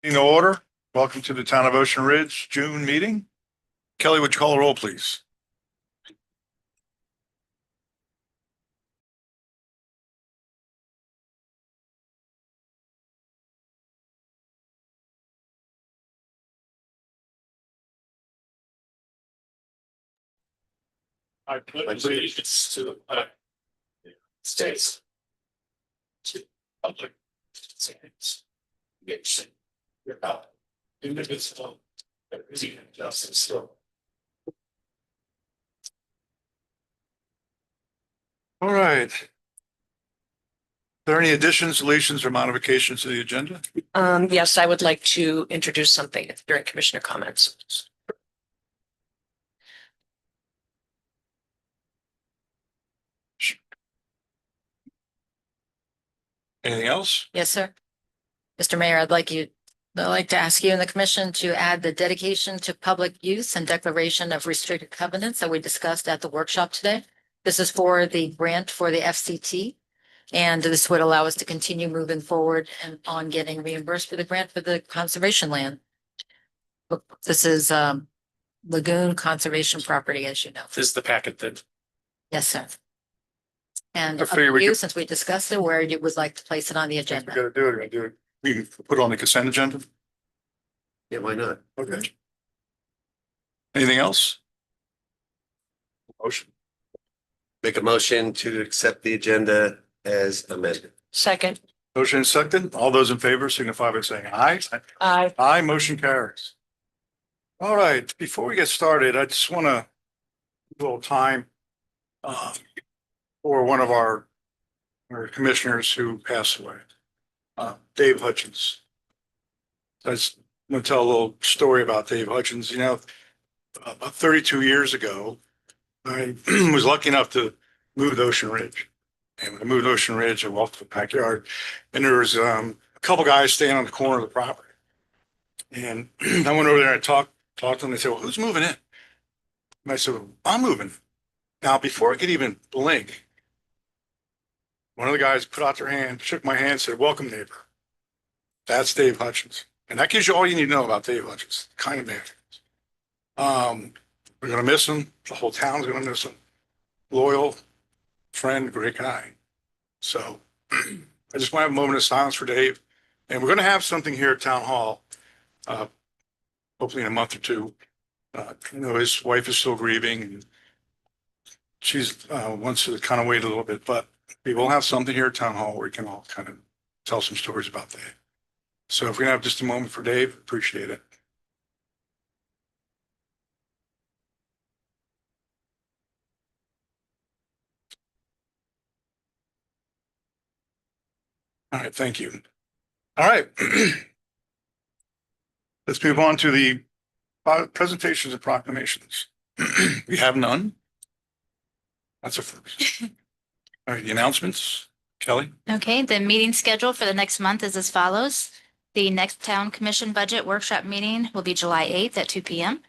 In order, welcome to the Town of Ocean Ridge June meeting. Kelly, would you call the roll, please? I pledge allegiance to the flag of the United States, to the republic that stands against indivisible, liberty and justice for all. All right. Are there any additions, deletions, or modifications to the agenda? Yes, I would like to introduce something during commissioner comments. Anything else? Yes, sir. Mr. Mayor, I'd like to ask you and the commission to add the dedication to public use and declaration of restricted covenants that we discussed at the workshop today. This is for the grant for the FCT. And this would allow us to continue moving forward and on getting reimbursed for the grant for the conservation land. Look, this is lagoon conservation property, as you know. This is the packet that Yes, sir. And I up figure to we you, could- since we discussed it, where you would like to place it on the We agenda. gotta do it, we gotta do it. We can put it on the consent agenda? yeah, why not? Okay. Anything else? Motion. Make a motion to accept the agenda as amended. Second, Motion is seconded. All those in favor signify by saying aye. I Aye, motion carries. All right, before we get started, I just want to a little time for one of our commissioners who passed away, Dave Hutchins. I just want to tell a little story about Dave Hutchins. You know, about 32 years ago, I was lucky enough to move to Ocean Ridge. And when I moved to Ocean Ridge, I walked to the backyard and there was a couple guys staying on the corner of the property. And I went over there and talked to them. They said, well, who's moving in? And I said, well, I'm moving. Now, before I could even blink, one of the guys put out their hand, shook my hand, said, welcome, neighbor. That's Dave Hutchins. And that gives you all you need to know about Dave Hutchins, the kind of man. We're going to miss him. The whole town's going to miss him. Loyal friend, great guy. So I just want to have a moment of silence for Dave. And we're going to have something here at Town Hall, hopefully in a month or two. You know, his wife is still grieving and she's wants to kind of wait a little bit, but we will have something here at Town Hall where we can all kind of tell some stories about Dave. So if we can have just a moment for Dave, appreciate it. All right, thank you. All right. Let's move on to the presentations and proclamations. We have none. That's a first. All right, the announcements, Kelly. Okay, the meeting schedule for the next month is as follows. The next town commission budget workshop meeting will be July 8th at 2 p.m.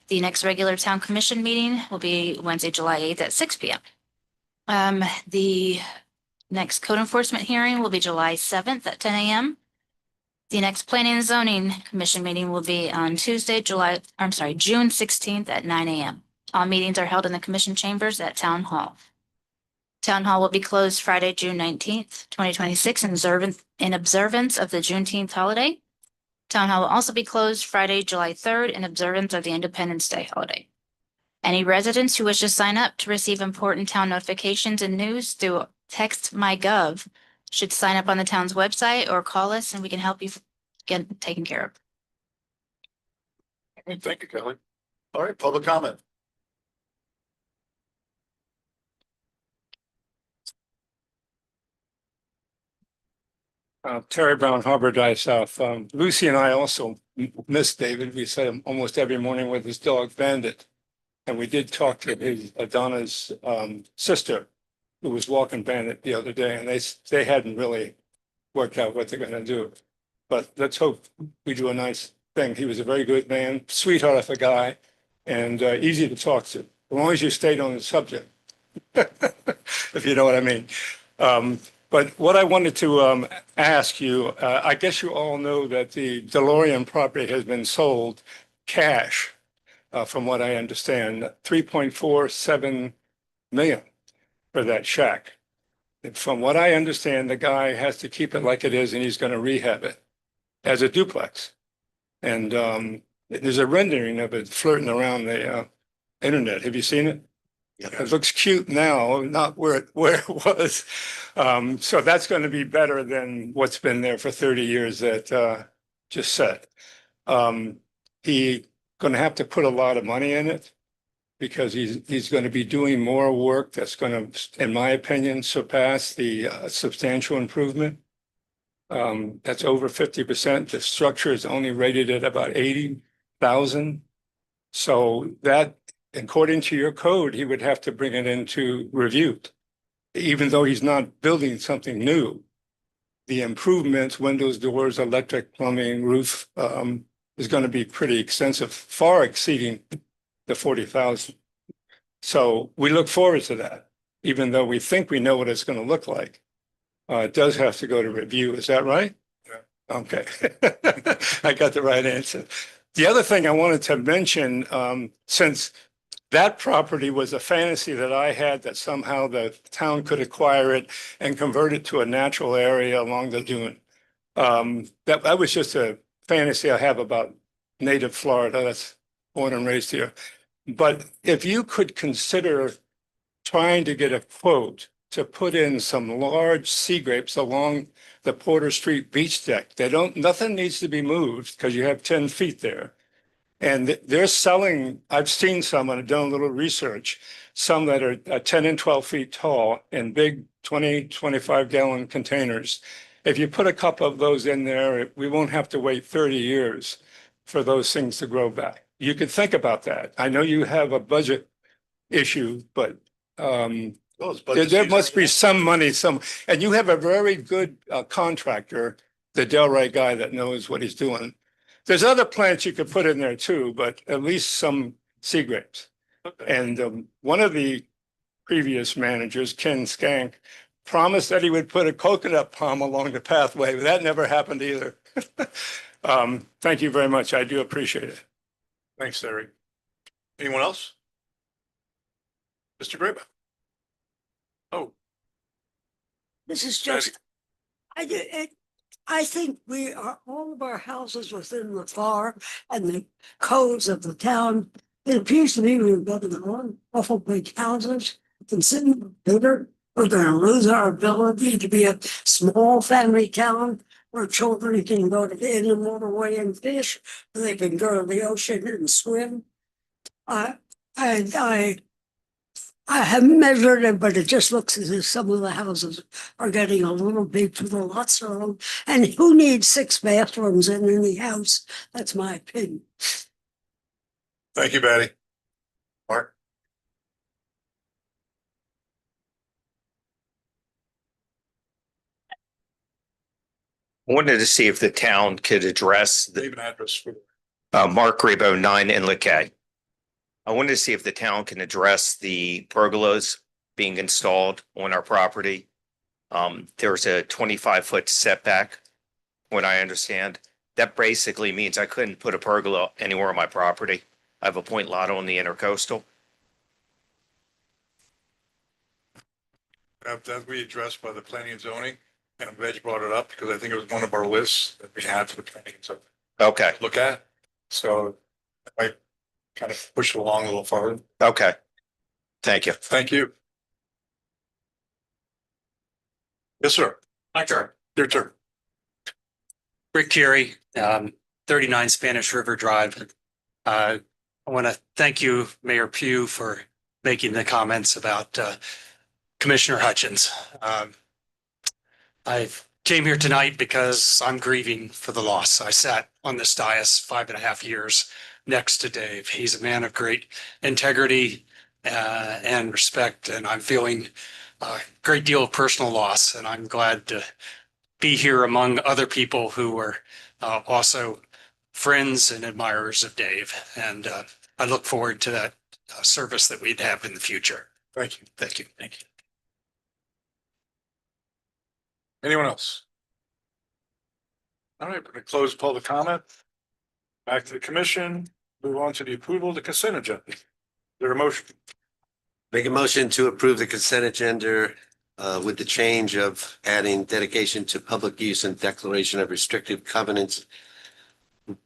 The next regular town commission meeting will be Wednesday, July 8th at 6 p.m. The next code enforcement hearing will be July 7th at 10 a.m. The next planning and zoning commission meeting will be on Tuesday, June 16th at 9 a.m. All meetings are held in the commission chambers at Town Hall. Town Hall will be closed Friday, June 19th, 2026 in observance of the Juneteenth holiday. Town Hall will also be closed Friday, July 3rd in observance of the Independence Day holiday. Any residents who wish to sign up to receive important town notifications and news through Text My Gov should sign up on the town's website or call us and we can help you get it taken care of. All right, thank you, Kelly. All right, public comment. Terry Brown, Harbor Drive South. Lucy and I also miss David. We saw him almost every morning with his dog Bandit. And we did talk to his Donna's sister, who was walking Bandit the other day, and they hadn't really worked out what they're gonna do. But let's hope we do a nice thing. He was a very good man, sweetheart of a guy, and easy to talk to, as long as you stayed on the subject. If you know what I mean. But what I wanted to ask you, I guess you all know that the DeLorean property has been sold cash, from what I understand, 3.47 million for that shack. And from what I understand, the guy has to keep it like it is and he's going to rehab it as a duplex. And there's a rendering of it flirting around the internet. Have you seen it? It looks cute now, not where it was. So that's going to be better than what's been there for 30 years that just said. He going to have to put a lot of money in it because he's going to be doing more work that's going to, in my opinion, surpass the substantial improvement. That's over 50%. The structure is only rated at about 80,000. So that, according to your code, he would have to bring it into review. Even though he's not building something new, the improvements, windows, doors, electric, plumbing, roof, is going to be pretty extensive, far exceeding the 40,000. So we look forward to that, even though we think we know what it's going to look like. It does have to go to review. Is that right? Yeah. Okay. I got the right answer. The other thing I wanted to mention, since that property was a fantasy that I had that somehow the town could acquire it and convert it to a natural area along the dune. That was just a fantasy I have about native Florida. That's born and raised here. But if you could consider trying to get a quote to put in some large sea grapes along the Porter Street beach deck, nothing needs to be moved because you have 10 feet there. And they're selling, I've seen some, and I've done a little research, some that are 10 and 12 feet tall in big 20, 25 gallon containers. If you put a couple of those in there, we won't have to wait 30 years for those things to grow back. You could think about that. I know you have a budget issue, but there must be some money, and you have a very good contractor, the Delray guy that knows what he's doing. There's other plants you could put in there too, but at least some sea grapes. Okay. And one of the previous managers, Ken Skank, promised that he would put a coconut palm along the pathway, but that never happened either. Thank you very much. I do appreciate it. Thanks, Larry. Anyone else? Mr. Grayback? Oh, This is just, I think we are, all of our houses within the FAR and the codes of the town. It appears to me we're building on awful big houses, considering bigger. We're gonna lose our ability to be a small family town where children can go to the inland waterway and fish, they can go to the ocean and swim. I haven't measured it, but it just looks as if some of the houses are getting a little big for the lots of them. And who needs 6 bathrooms in any house? That's my opinion. thank you, Betty. Mark? Wanted to see if the town could address the Leave an address for. Mark Rebo, 9 Inlet Quay. I wanted to see if the town can address the pergolas being installed on our property. There's a 25-foot setback, what I understand. That basically means I couldn't put a pergola anywhere on my property. I have a point lot on the intercoastal. That we addressed by the planning and zoning, and I'm glad you brought it up because I think it was one of our lists that we had for the planning and zoning Okay, to look at. So I might kind of push it along a little farther. okay. Thank you. Thank you. Yes, sir. Hi, Chair. Your turn. Rick Curie, 39 Spanish River Drive. I want to thank you, Mayor Pugh, for making the comments about Commissioner Hutchins. I came here tonight because I'm grieving for the loss. I sat on this dais 5.5 years next to Dave. He's a man of great integrity and respect, and I'm feeling a great deal of personal loss, and I'm glad to be here among other people who were also friends and admirers of Dave. And I look forward to that service that we'd have in the future. Thank you. Thank you. Thank you. Anyone else? All right, we're going to close public comment. Back to the commission, move on to the approval of the consent agenda. There a motion? Make a motion to approve the consent agenda with the change of adding dedication to public use and declaration of restrictive covenants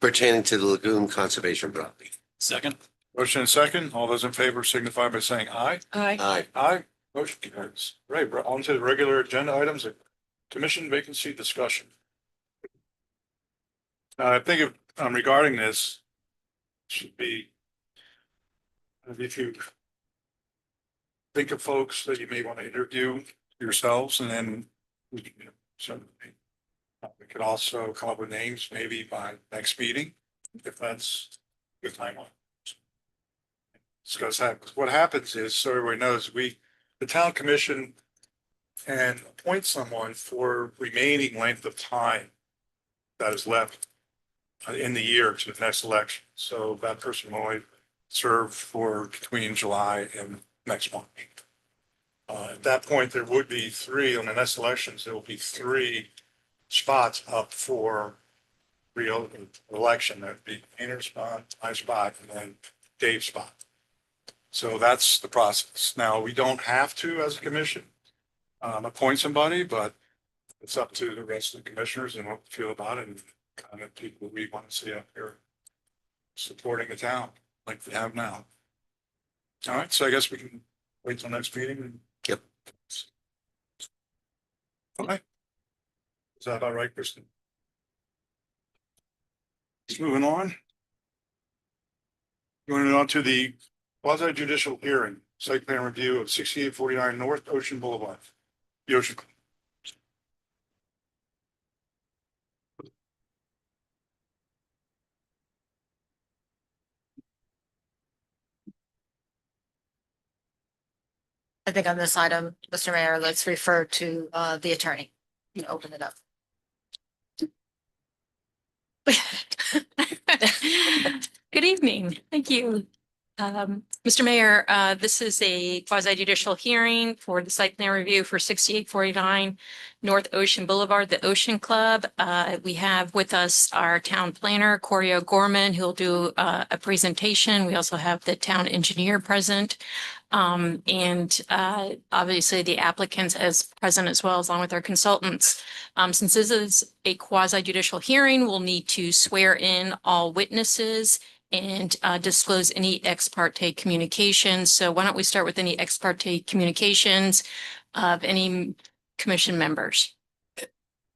pertaining to the lagoon conservation property. Second. Motion and second. All those in favor signify by saying aye. Aye. Aye. Aye. Motion carries. Right, we're on to the regular agenda items, commission vacancy discussion. I think regarding this, should be if you think of folks that you may want to interview yourselves, and then we can, certainly, we could also come up with names maybe by next meeting, if that's a good timeline. Discuss that. 'Cause what happens is, so everybody knows, the town commission can appoint someone for remaining length of time that is left in the year to the next election. So that person will only serve for between July and next month. At that point, there would be three, on the next elections, there will be three spots up for re-election. That'd be Painter's spot, my spot, and then Dave's spot. So that's the process. Now, we don't have to, as a commission, appoint somebody, but it's up to the rest of the commissioners and what we feel about it, and kind of people we want to see up here supporting the town like they have now. All right, so I guess we can wait till next meeting. And Yep. Okay. Is that about right, Kristen? Just moving on. Going on to the quasi judicial hearing, site plan review of 6849 North Ocean Boulevard. The Ocean. I think on this item, Mr. Mayor, let's refer to the attorney. You can open it up. Good evening. Thank you. Mr. Mayor, this is a quasi judicial hearing for the site plan review for 6849 North Ocean Boulevard, the Ocean Club. We have with us our town planner, Corey O'Gorman, who'll do a presentation. We also have the town engineer present. And obviously the applicants as present as well, along with our consultants. Since this is a quasi judicial hearing, we'll need to swear in all witnesses and disclose any ex parte communications. So why don't we start with any ex parte communications of any commission members?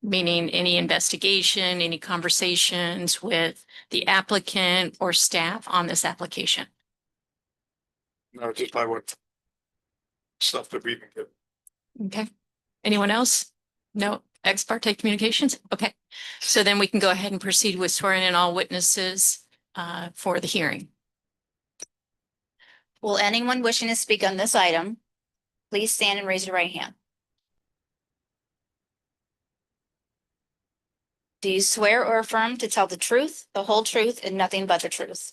Meaning any investigation, any conversations with the applicant or staff on this application. No, just by what stuff that we've been given. Okay. Anyone else? No ex parte communications? Okay. So then we can go ahead and proceed with swearing in all witnesses for the hearing. Will anyone wishing to speak on this item, please stand and raise your right hand. Do you swear or affirm to tell the truth, the whole truth, and nothing but the truth?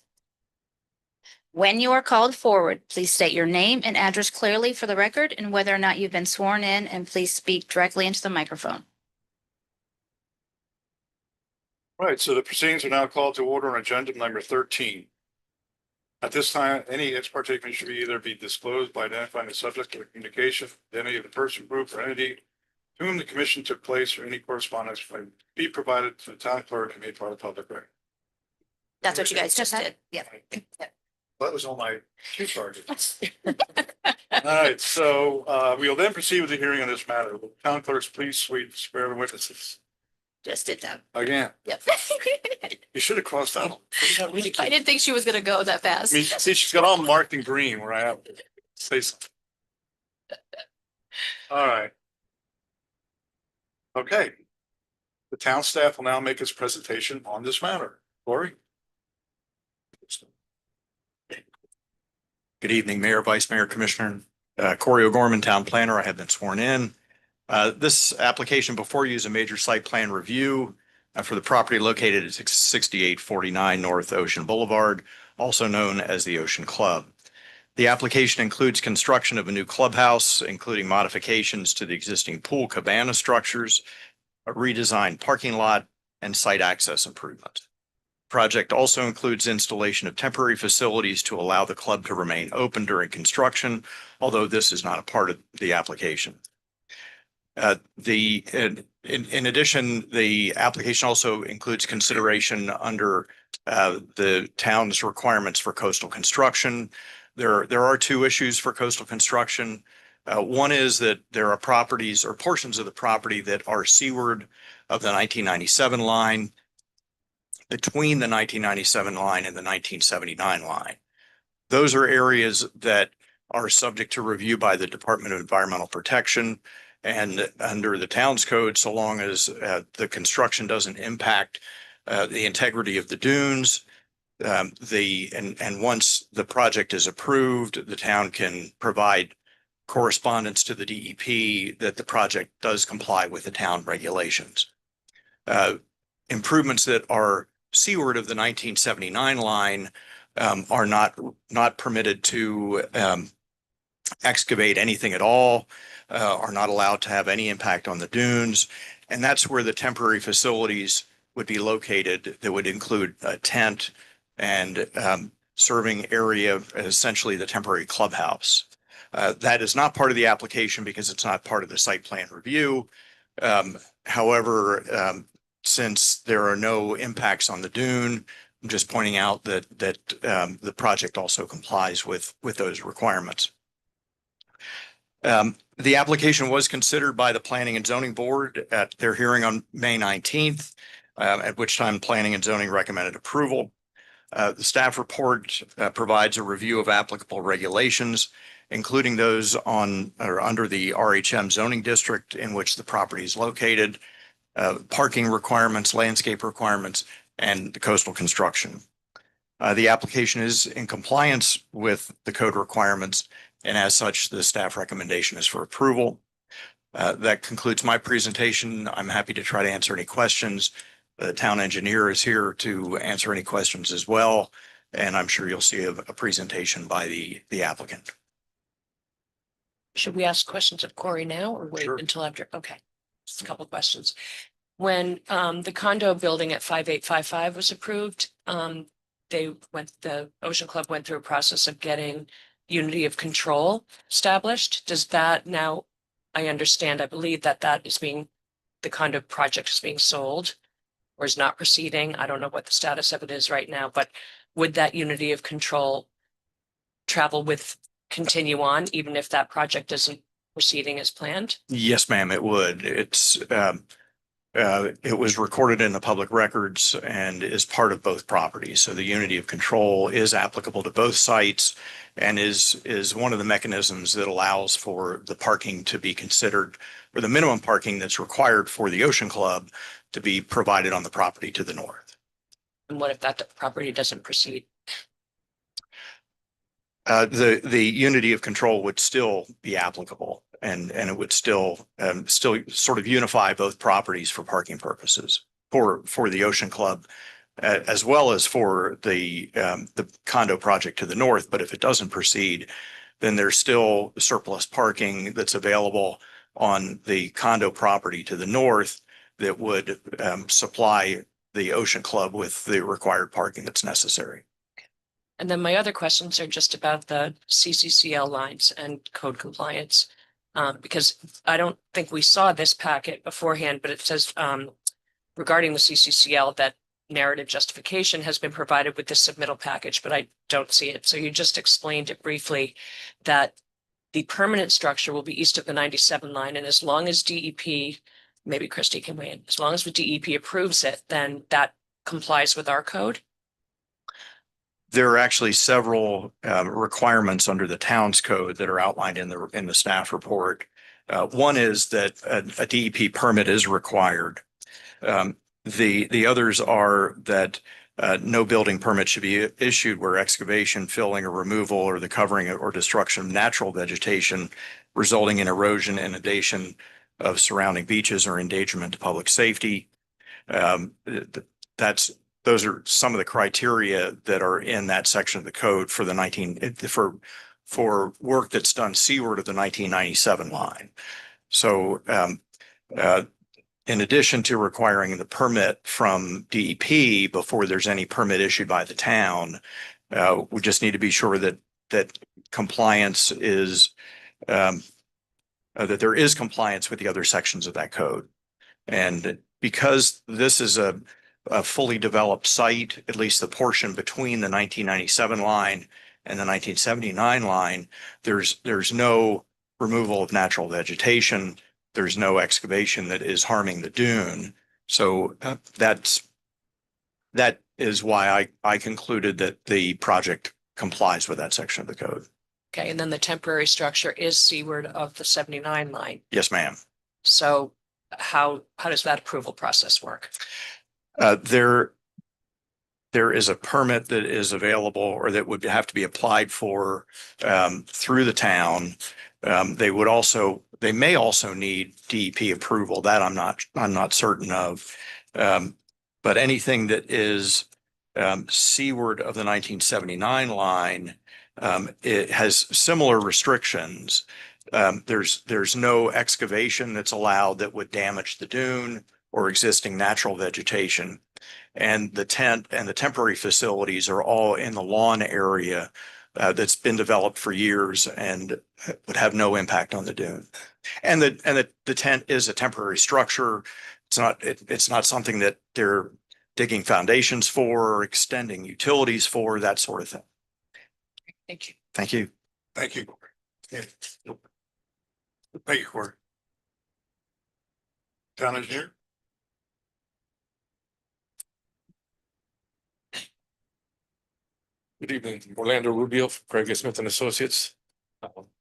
When you are called forward, please state your name and address clearly for the record and whether or not you've been sworn in, and please speak directly into the microphone. Right, so the proceedings are now called to order on agenda number 13. At this time, any ex parte should either be disclosed by identifying the subject of the communication, identity of the person, group, or entity to whom the commission took place, or any correspondence may be provided to the town clerk and made part of the public record. That's what you guys just did. Yeah. That was on my cue card. All right, so we will then proceed with the hearing on this matter. Will town clerks please swear the witnesses? Just did that. Again, Yep. you should have crossed out. I didn't think she was gonna go that fast. I mean, see, she's got all marked in green where I have to say something. All right. Okay. The town staff will now make its presentation on this matter. Lori? Good evening, Mayor, Vice Mayor, Commissioner. Corey O'Gorman, Town Planner. I have been sworn in. This application before you is a major site plan review for the property located at 6849 North Ocean Boulevard, also known as the Ocean Club. The application includes construction of a new clubhouse, including modifications to the existing pool cabana structures, a redesigned parking lot, and site access improvement. Project also includes installation of temporary facilities to allow the club to remain open during construction, although this is not a part of the application. In addition, the application also includes consideration under the town's requirements for coastal construction. There are two issues for coastal construction. One is that there are properties or portions of the property that are seaward of the 1997 line, between the 1997 line and the 1979 line. Those are areas that are subject to review by the Department of Environmental Protection and under the town's code, so long as the construction doesn't impact the integrity of the dunes. And once the project is approved, the town can provide correspondence to the DEP that the project does comply with the town regulations. Improvements that are seaward of the 1979 line are not permitted to excavate anything at all, are not allowed to have any impact on the dunes. And that's where the temporary facilities would be located that would include a tent and serving area, essentially the temporary clubhouse. That is not part of the application because it's not part of the site plan review. However, since there are no impacts on the dune, I'm just pointing out that the project also complies with those requirements. The application was considered by the Planning and Zoning Board at their hearing on May 19th, at which time Planning and Zoning recommended approval. The staff report provides a review of applicable regulations, including those on or under the RHM zoning district in which the property is located, parking requirements, landscape requirements, and the coastal construction. The application is in compliance with the code requirements, and as such, the staff recommendation is for approval. That concludes my presentation. I'm happy to try to answer any questions. The town engineer is here to answer any questions as well, and I'm sure you'll see a presentation by the applicant. Should we ask questions of Corey now or wait Sure. until after? Okay, just a couple of questions. When the condo building at 5855 was approved, the Ocean Club went through a process of getting unity of control established. Does that now, I understand, I believe that the condo project is being sold or is not proceeding. I don't know what the status of it is right now, but would that unity of control continue on, even if that project isn't proceeding as planned? Yes, ma'am, it would. It was recorded in the public records and is part of both properties. So the unity of control is applicable to both sites and is one of the mechanisms that allows for the parking to be considered, or the minimum parking that's required for the Ocean Club to be provided on the property to the north. And what if that property doesn't proceed? The unity of control would still be applicable and it would still sort of unify both properties for parking purposes for the Ocean Club as well as for the condo project to the north. But if it doesn't proceed, then there's still surplus parking that's available on the condo property to the north that would supply the Ocean Club with the required parking that's necessary. And then my other questions are just about the CCCL lines and code compliance. Because I don't think we saw this packet beforehand, but it says regarding the CCCL that narrative justification has been provided with the submittal package, but I don't see it. So you just explained it briefly that the permanent structure will be east of the 97 line. And as long as DEP, maybe Christy can weigh in, as long as the DEP approves it, then that complies with our code. There are actually several requirements under the town's code that are outlined in the staff report. One is that a DEP permit is required. The others are that no building permit should be issued where excavation, filling, or removal, or the covering or destruction of natural vegetation resulting in erosion, inundation of surrounding beaches, or endangerment to public safety. Those are some of the criteria that are in that section of the code for for work that's done seaward of the 1997 line. So in addition to requiring the permit from DEP before there's any permit issued by the town, we just need to be sure that compliance is that there is compliance with the other sections of that code. And because this is a fully developed site, at least the portion between the 1997 line and the 1979 line, there's no removal of natural vegetation. There's no excavation that is harming the dune. So that is why I concluded that the project complies with that section of the code. Okay, and then the temporary structure is seaward of the 79 line. Yes, ma'am. So how does that approval process work? There is a permit that is available or that would have to be applied for through the town. They may also need DEP approval. That I'm not certain of. But anything that is seaward of the 1979 line, it has similar restrictions. There's no excavation that's allowed that would damage the dune or existing natural vegetation. And the tent and the temporary facilities are all in the lawn area that's been developed for years and would have no impact on the dune. And the tent is a temporary structure. It's not something that they're digging foundations for or extending utilities for, that sort of thing. Thank you. Thank you. Thank you. Yeah. Thank you, Corey. Town engineer? Good evening, Orlando Rubio, Craig Smith and Associates.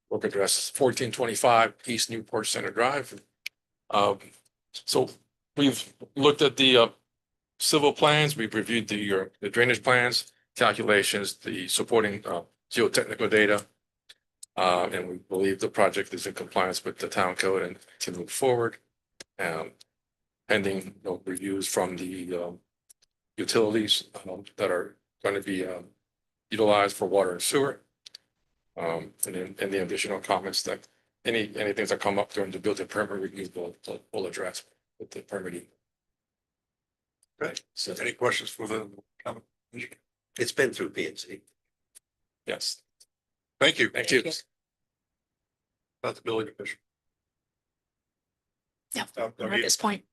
Work address is 1425 East Newport Center Drive. So we've looked at the civil plans, we've reviewed the drainage plans, calculations, the supporting geotechnical data. And we believe the project is in compliance with the town code and can move forward. Pending reviews from the utilities that are going to be utilized for water and sewer. And then the additional comments that any things that come up during the building permit review will address with the permitting. Right. So any questions for the? It's been through P&Z. Yes, Thank you. thank you. About the building commission. Yeah. At At this point,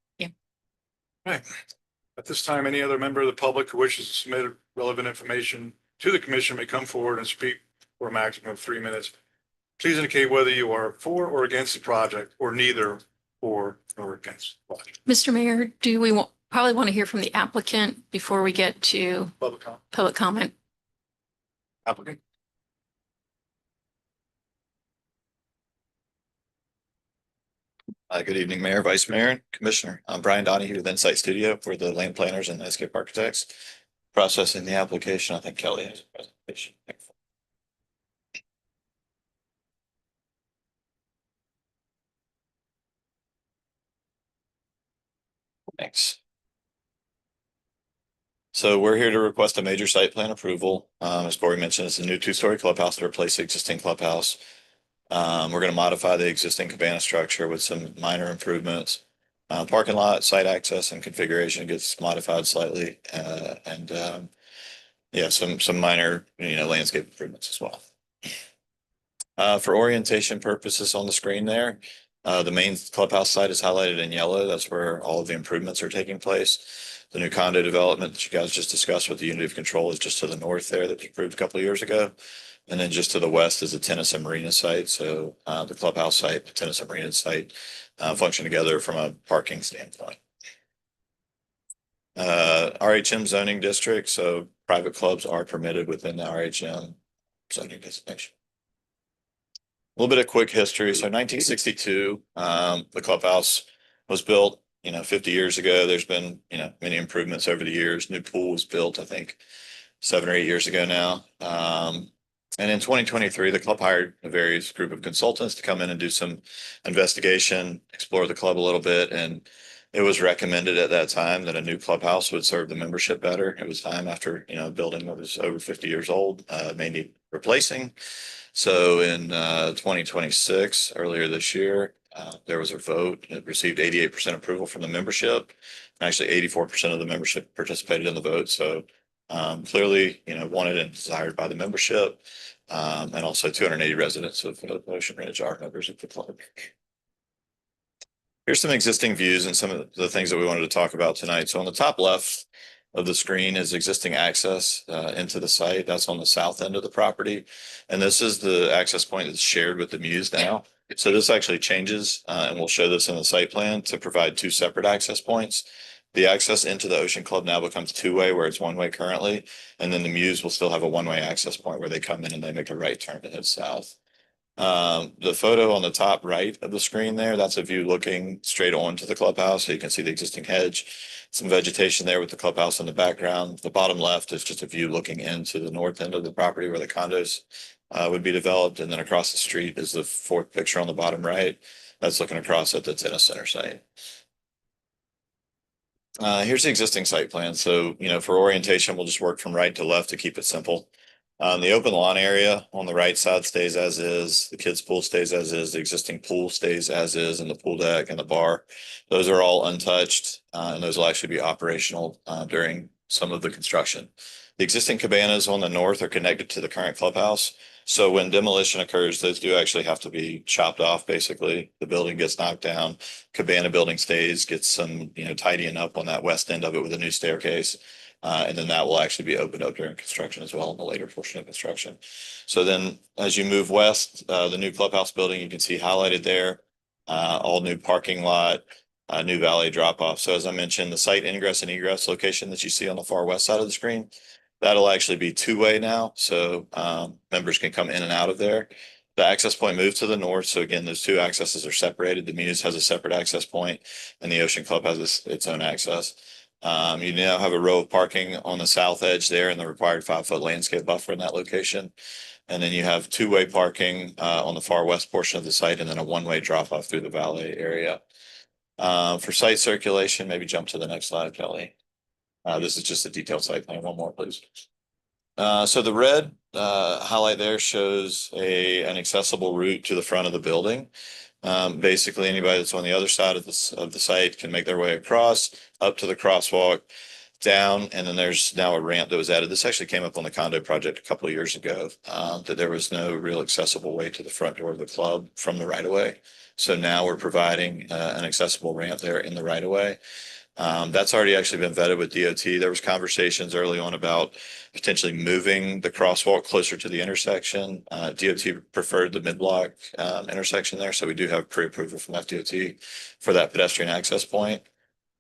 this time, any other member of the public who wishes to submit relevant information to the commission may come forward and speak for a maximum of 3 minutes. Please indicate whether you are for or against the project or neither for or against the project. Mr. Mayor, do we probably want to hear from the applicant before we get to Public comment. public comment? Applicant. Good evening, Mayor, Vice Mayor, and Commissioner. I'm Brian Donahue with Insight Studio. We're the land planners and landscape architects processing the application. I think Kelly has a presentation. Thanks. So we're here to request a major site plan approval. As Corey mentioned, it's a new two-story clubhouse to replace the existing clubhouse. We're going to modify the existing cabana structure with some minor improvements. Parking lot, site access and configuration gets modified slightly, yeah, some minor, landscape improvements as well. For orientation purposes on the screen there, the main clubhouse site is highlighted in yellow. That's where all of the improvements are taking place. The new condo development that you guys just discussed with the unity of control is just to the north there that was approved a couple of years ago. And then just to the west is the tennis and marina site. So the clubhouse site, the tennis and marina site function together from a parking standpoint. RHM zoning district. So private clubs are permitted within the RHM zoning designation. A little bit of quick history. So 1962, the clubhouse was built, 50 years ago. There's been, many improvements over the years. New pool was built, I think, 7 or 8 years ago now. And in 2023, the club hired a various group of consultants to come in and do some investigation, explore the club a little bit. And it was recommended at that time that a new clubhouse would serve the membership better. It was time after, a building that was over 50 years old, may need replacing. So in 2026, earlier this year, there was a vote. It received 88% approval from the membership. Actually, 84% of the membership participated in the vote. So clearly, wanted and desired by the membership. And also 280 residents of Ocean Ridge are members of the club. Here's some existing views and some of the things that we wanted to talk about tonight. So on the top left of the screen is existing access into the site. That's on the south end of the property. And this is the access point that's shared with the Muse now. So this actually changes, and we'll show this in the site plan to provide two separate access points. The access into the Ocean Club now becomes two-way where it's one-way currently. And then the Muse will still have a one-way access point where they come in and they make a right turn to head south. The photo on the top right of the screen there, that's a view looking straight onto the clubhouse. So you can see the existing hedge, some vegetation there with the clubhouse in the background. The bottom left is just a view looking into the north end of the property where the condos would be developed. And then across the street is the fourth picture on the bottom right. That's looking across at the tennis center site. Here's the existing site plan. So, for orientation, we'll just work from right to left to keep it simple. The open lawn area on the right side stays as is. The kids' pool stays as is. The existing pool stays as is, and the pool deck and the bar. Those are all untouched, and those will actually be operational during some of the construction. The existing cabanas on the north are connected to the current clubhouse. So when demolition occurs, those do actually have to be chopped off, basically. The building gets knocked down, cabana building stays, gets some, tidying up on that west end of it with a new staircase. And then that will actually be opened up during construction as well in the later portion of construction. So then as you move west, the new clubhouse building, you can see highlighted there, all new parking lot, new valet drop off. So as I mentioned, the site ingress and egress location that you see on the far west side of the screen, that'll actually be two-way now. So members can come in and out of there. The access point moved to the north. So again, those two accesses are separated. The Muse has a separate access point and the Ocean Club has its own access. You now have a row of parking on the south edge there and the required 5-foot landscape buffer in that location. And then you have two-way parking on the far west portion of the site and then a one-way drop off through the valet area. For site circulation, maybe jump to the next slide, Kelly. This is just a detailed site plan. One more, please. So the red highlight there shows an accessible route to the front of the building. Basically, anybody that's on the other side of the site can make their way across, up to the crosswalk, down, and then there's now a ramp that was added. This actually came up on the condo project a couple of years ago, that there was no real accessible way to the front door of the club from the right of way. So now we're providing an accessible ramp there in the right of way. That's already actually been vetted with DOT. There was conversations early on about potentially moving the crosswalk closer to the intersection. DOT preferred the mid-block intersection there. So we do have pre-approval from FDOT for that pedestrian access point.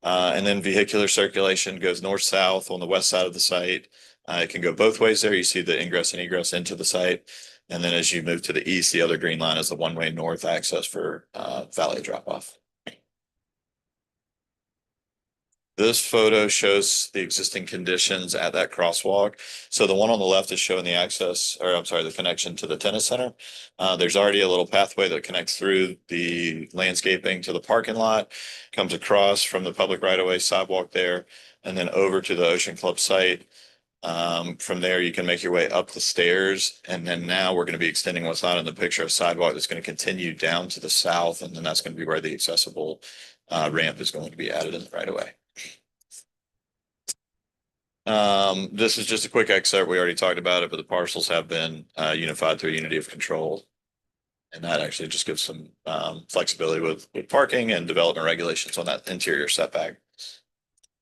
And then vehicular circulation goes north-south on the west side of the site. It can go both ways there. You see the ingress and egress into the site. And then as you move to the east, the other green line is the one-way north access for valet drop-off. This photo shows the existing conditions at that crosswalk. So the one on the left is showing the access, or I'm sorry, the connection to the tennis center. There's already a little pathway that connects through the landscaping to the parking lot, comes across from the public right-of-way sidewalk there, and then over to the Ocean Club site. From there, you can make your way up the stairs. And then now we're going to be extending what's not in the picture, a sidewalk that's going to continue down to the south. And then that's going to be where the accessible ramp is going to be added in the right-of-way. This is just a quick excerpt. We already talked about it, but the parcels have been unified through unity of control. And that actually just gives some flexibility with parking and development regulations on that interior setback.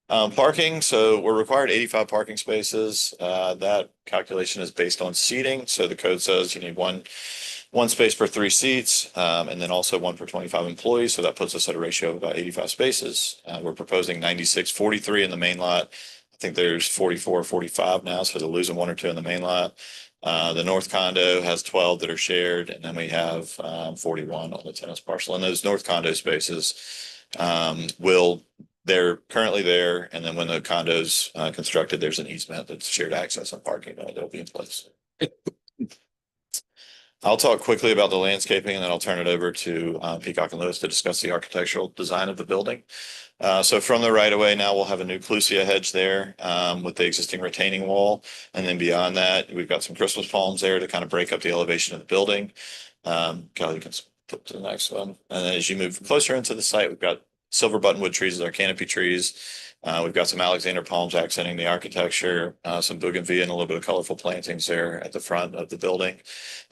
Parking, so we're required 85 parking spaces. That calculation is based on seating. So the code says you need one space per 3 seats, and then also one per 25 employees. So that puts us at a ratio of about 85 spaces. We're proposing 96-43 in the main lot. I think there's 44-45 now, so they're losing 1 or 2 in the main lot. The north condo has 12 that are shared, and then we have 41 on the tennis parcel. And those north condo spaces they're currently there, and then when the condo's constructed, there's an easement that's shared access and parking. They'll be in place. I'll talk quickly about the landscaping and then I'll turn it over to Peacock and Lewis to discuss the architectural design of the building. So from the right of way now, we'll have a new Clusia hedge there with the existing retaining wall. And then beyond that, we've got some Christmas palms there to kind of break up the elevation of the building. Kelly, you can flip to the next one. And then as you move closer into the site, we've got silver buttonwood trees as our canopy trees. We've got some Alexander palms accenting the architecture, some bougainvillea and a little bit of colorful plantings there at the front of the building.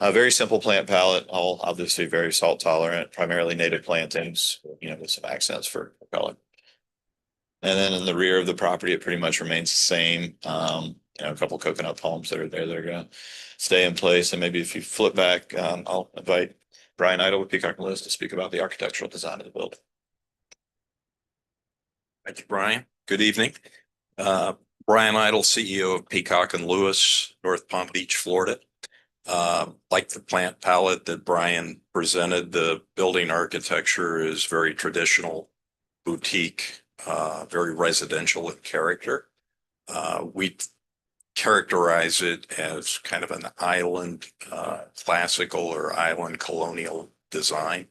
A very simple plant palette, all obviously very salt tolerant, primarily native plantings, with some accents for color. And then in the rear of the property, it pretty much remains the same. A couple coconut palms that are there that are going to stay in place. And maybe if you flip back, I'll invite Brian Idle with Peacock and Lewis to speak about the architectural design of the building. Thank you, Brian. Good evening. Brian Idle, CEO of Peacock and Lewis, North Palm Beach, Florida. Like the plant palette that Brian presented, the building architecture is very traditional, boutique, very residential in character. We characterize it as kind of an island, classical or island colonial design.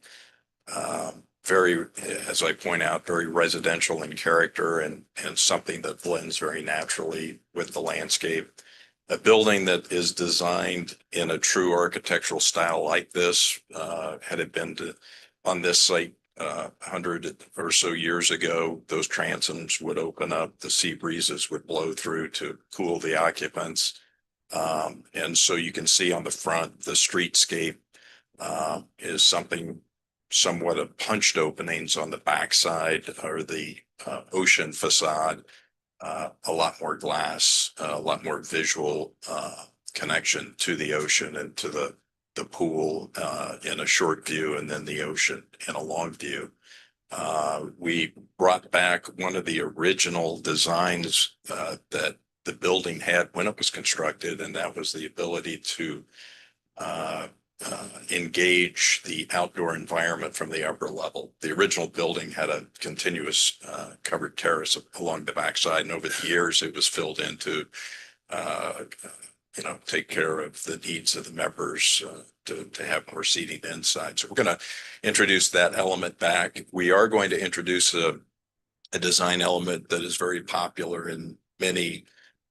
Very, as I point out, very residential in character and something that blends very naturally with the landscape. A building that is designed in a true architectural style like this, had it been on this site 100 or so years ago, those transoms would open up, the sea breezes would blow through to cool the occupants. And so you can see on the front, the streetscape is somewhat of punched openings on the backside or the ocean facade, a lot more glass, a lot more visual connection to the ocean and to the pool in a short view and then the ocean in a long view. We brought back one of the original designs that the building had when it was constructed, and that was the ability to engage the outdoor environment from the upper level. The original building had a continuous covered terrace along the backside, and over the years it was filled in to take care of the needs of the members to have more seating inside. So we're going to introduce that element back. We are going to introduce a design element that is very popular in many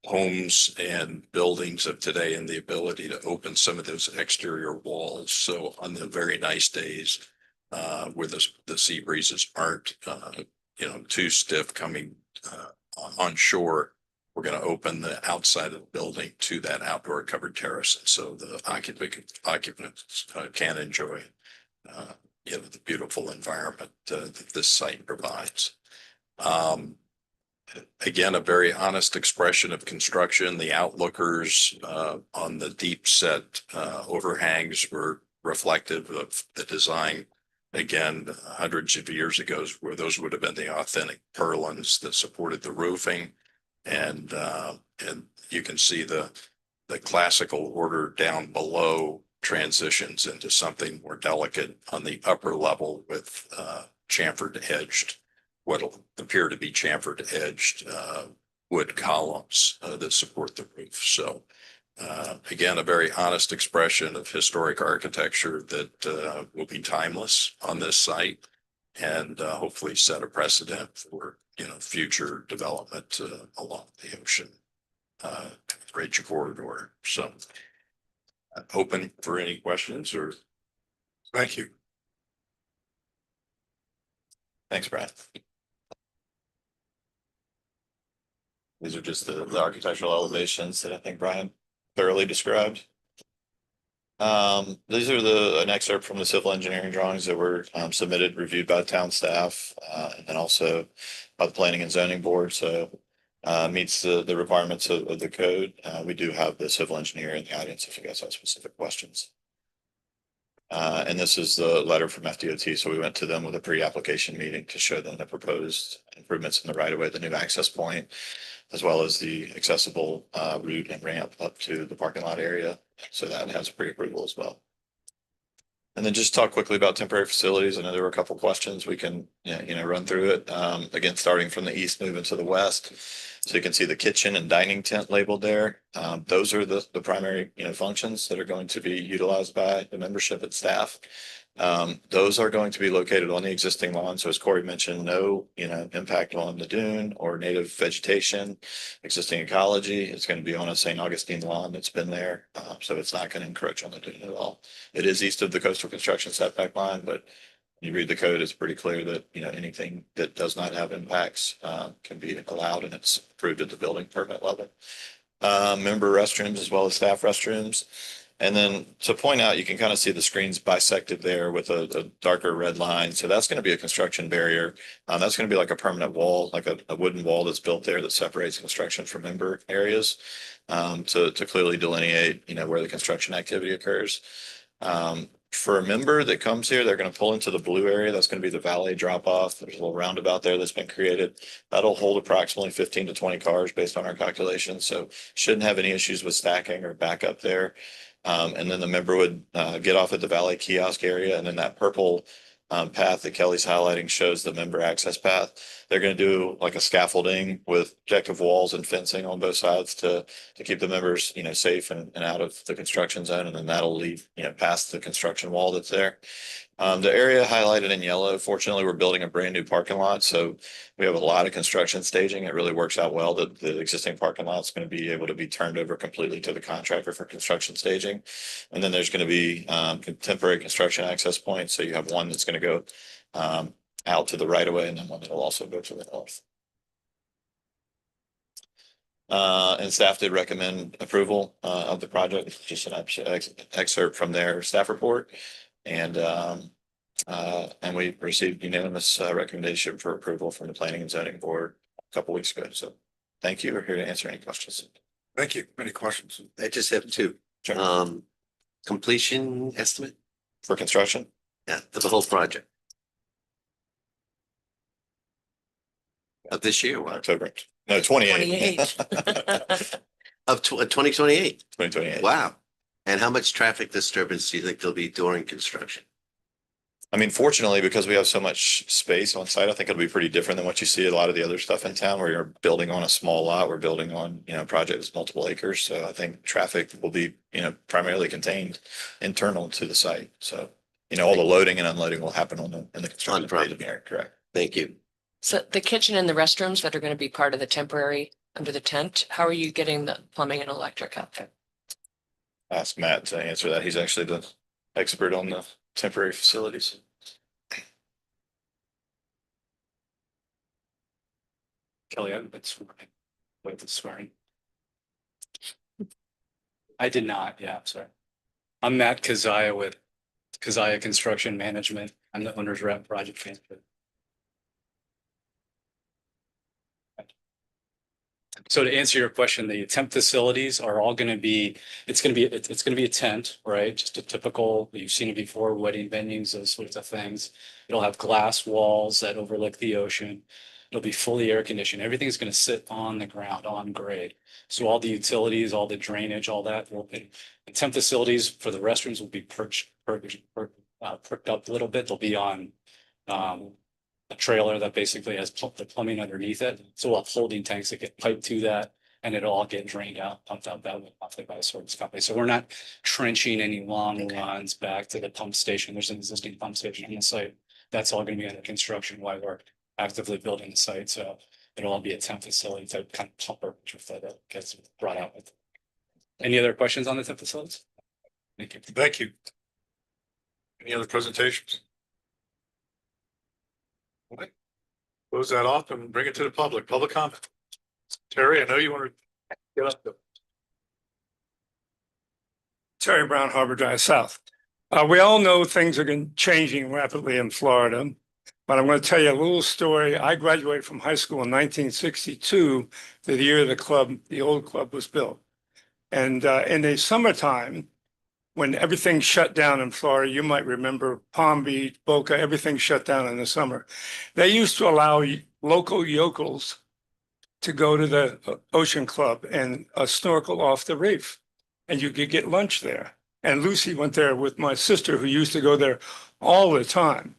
homes and buildings of today, and the ability to open some of those exterior walls. So on the very nice days where the sea breezes aren't too stiff coming on shore, we're going to open the outside of the building to that outdoor covered terrace, and so the occupants can enjoy the beautiful environment that this site provides. Again, a very honest expression of construction. The outlookers on the deep set overhangs were reflective of the design. Again, hundreds of years ago, where those would have been the authentic purlins that supported the roofing. And you can see the classical order down below transitions into something more delicate on the upper level with chamfered edged, what'll appear to be chamfered edged wood columns that support the roof. So again, a very honest expression of historic architecture that will be timeless on this site, and hopefully set a precedent for future development along the ocean Great Corridor. So open for any questions or. Thank you. Thanks, Brian. These are just the architectural elevations that I think Brian thoroughly described. These are an excerpt from the civil engineering drawings that were submitted, reviewed by town staff, and then also by the planning and zoning board. So meets the requirements of the code. We do have the civil engineer in the audience if you guys have specific questions. And this is the letter from FDOT. So we went to them with a pre-application meeting to show them the proposed improvements in the right of way, the new access point, as well as the accessible route and ramp up to the parking lot area. So that has pre-approval as well. And then just talk quickly about temporary facilities. I know there were a couple questions. We can run through it. Again, starting from the east, moving to the west. So you can see the kitchen and dining tent labeled there. Those are the primary, functions that are going to be utilized by the membership and staff. Those are going to be located on the existing lawn. So as Corey mentioned, no, impact on the dune or native vegetation, existing ecology. It's going to be on a St. Augustine lawn that's been there. So it's not going to encroach on the dune at all. It is east of the coastal construction setback line, but you read the code, it's pretty clear that, anything that does not have impacts, can be allowed, and it's approved at the building permit level. Member restrooms as well as staff restrooms. And then to point out, you can kind of see the screens bisected there with a darker red line. So that's going to be a construction barrier. That's going to be like a permanent wall, like a wooden wall that's built there that separates construction from member areas, to clearly delineate, where the construction activity occurs. For a member that comes here, they're going to pull into the blue area. That's going to be the valet drop off. There's a little roundabout there that's been created. That'll hold approximately 15 to 20 cars based on our calculations. So shouldn't have any issues with stacking or backup there. And then the member would get off at the valet kiosk area, and then that purple path that Kelly's highlighting shows the member access path. They're going to do like a scaffolding with protective walls and fencing on both sides to keep the members, safe and out of the construction zone. And then that'll lead, past the construction wall that's there. The area highlighted in yellow, fortunately, we're building a brand new parking lot. So we have a lot of construction staging. It really works out well that the existing parking lot is going to be able to be turned over completely to the contractor for construction staging. And then there's going to be temporary construction access points. So you have one that's going to go out to the right of way, and then one that will also go to the north. And staff did recommend approval of the project. It's just an excerpt from their staff report. And we received unanimous recommendation for approval from the Planning and Zoning Board a couple weeks ago. So thank you. We're here to answer any questions. Thank you. Any questions? I just have two. Sure. Completion estimate? For construction? Yeah, for the whole project. Of this year, what? October. No, 28. 28. Of 2028? 2028. Wow. And how much traffic disturbance do you think there'll be during construction? I mean, fortunately, because we have so much space on site, I think it'll be pretty different than what you see a lot of the other stuff in town where you're building on a small lot. We're building on, a project that's multiple acres. So I think traffic will be, primarily contained internal to the site. So, all the loading and unloading will happen in the construction phase of the area. Correct. Thank you. So the kitchen and the restrooms that are going to be part of the temporary under the tent, how are you getting the plumbing and electric out there? Ask Matt to answer that. He's actually the expert on the temporary facilities. Kelly, I've been swearing. Wait, the swearing. I did not. Yeah, I'm sorry. I'm Matt Kazaya with Kazaya Construction Management. I'm the owner's rep, project manager. So to answer your question, the temp facilities are all going to be, it's going to be a tent, right? Just a typical, you've seen it before, wedding venues, those sorts of things. It'll have glass walls that overlook the ocean. It'll be fully air conditioned. Everything's going to sit on the ground, on grade. So all the utilities, all the drainage, all that will be, the temp facilities for the restrooms will be perked up a little bit. They'll be on a trailer that basically has the plumbing underneath it. So we'll have holding tanks that get piped to that, and it'll all get drained out, pumped out that way, monthly by a service company. So we're not trenching any long lines back to the pump station. There's an existing pump station on the site. That's all going to be under construction while we're actively building the site. So it'll all be a temp facility type kind of pumper that gets brought out with. Any other questions on the temp facilities? Thank you. Thank you. Any other presentations? Okay. Close that off and bring it to the public. Public comment. Terry, I know you want to get up there. Terry Brown, Harbor Drive South. We all know things are changing rapidly in Florida, but I'm going to tell you a little story. I graduated from high school in 1962, the year the old club was built. And in the summertime, when everything shut down in Florida, you might remember Palm Beach, Boca, everything shut down in the summer. They used to allow local yokels to go to the Ocean Club and snorkel off the reef, and you could get lunch there. And Lucy went there with my sister, who used to go there all the time.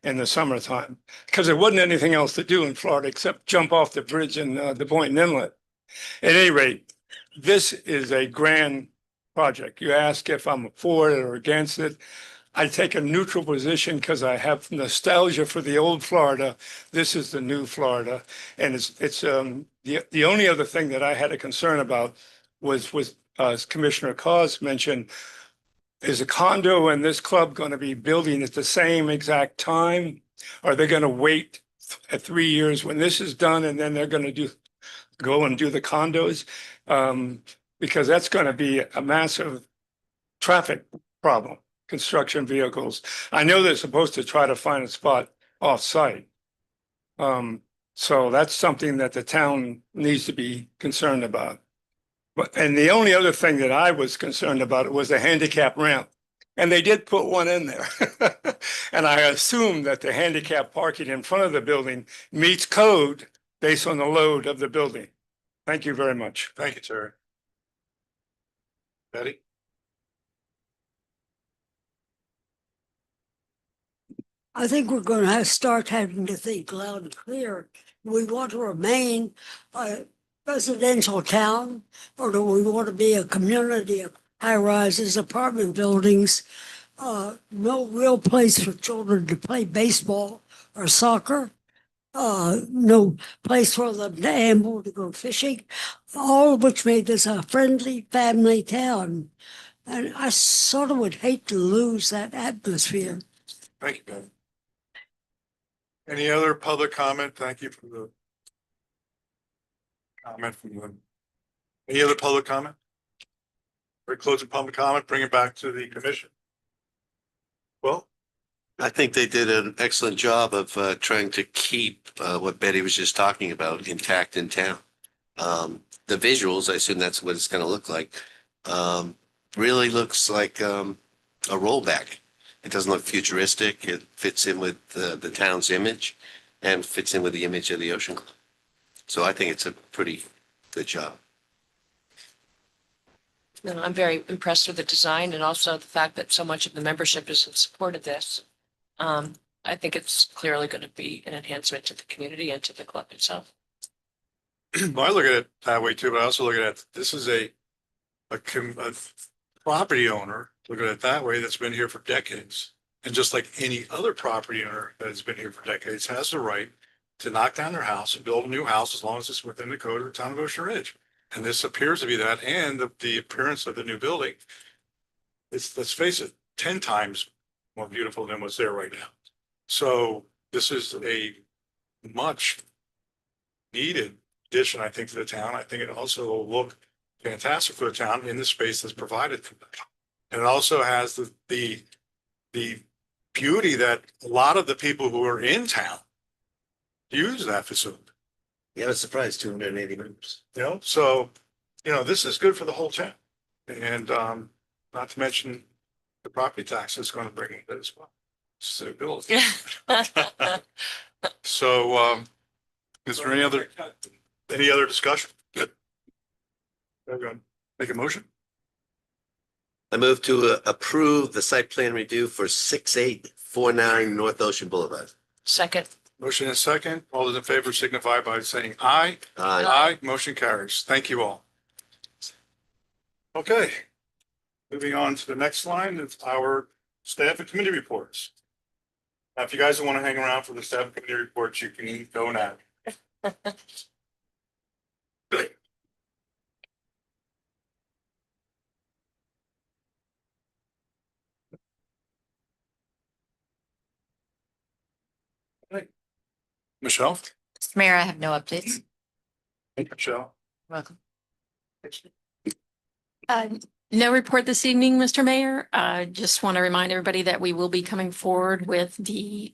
in the summertime, because there wasn't anything else to do in Florida except jump off the bridge in the Boynton Inlet. At any rate, this is a grand project. You ask if I'm for it or against it. I take a neutral position because I have nostalgia for the old Florida. This is the new Florida. And the only other thing that I had a concern about was as Commissioner Cos mentioned, is a condo and this club going to be building at the same exact time? Are they going to wait 3 years when this is done and then they're going to go and do the condos? Because that's going to be a massive traffic problem, construction vehicles. I know they're supposed to try to find a spot off-site. So that's something that the town needs to be concerned about. And the only other thing that I was concerned about was the handicap ramp. And they did put one in there. And I assume that the handicap parking in front of the building meets code based on the load of the building. Thank you very much. Thank you, Terry. Betty? I think we're going to have start having to think loud and clear. We want to remain a residential town, or do we want to be a community of high rises, apartment buildings? No real place for children to play baseball or soccer. No place for them to amble, to go fishing, all of which made this a friendly family town. And I sort of would hate to lose that atmosphere. Thank you, Ben. Any other public comment? Thank you for the comment from the. Any other public comment? We're closing public comment, bring it back to the commission. Well, I think they did an excellent job of trying to keep what Betty was just talking about intact in town. The visuals, I assume that's what it's going to look like, really looks like a rollback. It doesn't look futuristic. It fits in with the town's image and fits in with the image of the Ocean Club. So I think it's a pretty good job. No, I'm very impressed with the design and also the fact that so much of the membership is in support of this. I think it's clearly going to be an enhancement to the community and to the club itself. well, I look at it that way too, but I also look at it, this is a property owner, look at it that way, that's been here for decades. And just like any other property owner that has been here for decades has the right to knock down their house and build a new house as long as it's within the code of the town of Ocean Ridge. And this appears to be that, and the appearance of the new building is, let's face it, 10 times more beautiful than what's there right now. So this is a much needed addition, I think, to the town. I think it also will look fantastic for the town in the space that's provided for them. And it also has the beauty that a lot of the people who are in town use that facility. Yeah, I was surprised 280 members. You know, so, you know, this is good for the whole town. And not to mention the property tax is going to bring it as well. Suitability. So is there any other discussion? Good. Everyone make a motion? I move to approve the site plan review for 6849 North Ocean Boulevard. Second. Motion is second. All those in favor signify by saying aye. Aye. Aye. Motion carries. Thank you all. Okay. Moving on to the next line, it's our staff and committee reports. Now, if you guys don't want to hang around for the staff and committee reports, you can go now. Michelle? Mr. Mayor, I have no updates. Michelle? Welcome. No report this evening, Mr. Mayor. Just want to remind everybody that we will be coming forward with the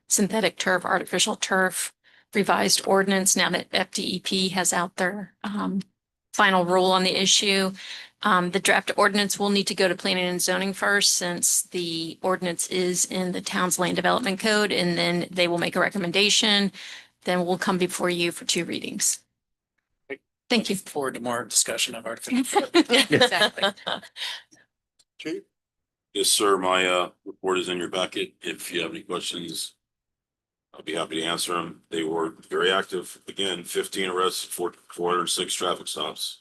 synthetic turf, artificial turf revised ordinance now that FDEP has out their final rule on the issue. The draft ordinance will need to go to planning and zoning first, since the ordinance is in the town's land development code, and then they will make a recommendation. Then we'll come before you for 2 readings. Thank you. Forward to more discussion of artificial. Exactly. Chief? Yes, sir. My report is in your packet. If you have any questions, I'll be happy to answer them. They were very active. Again, 15 arrests, 406 traffic stops.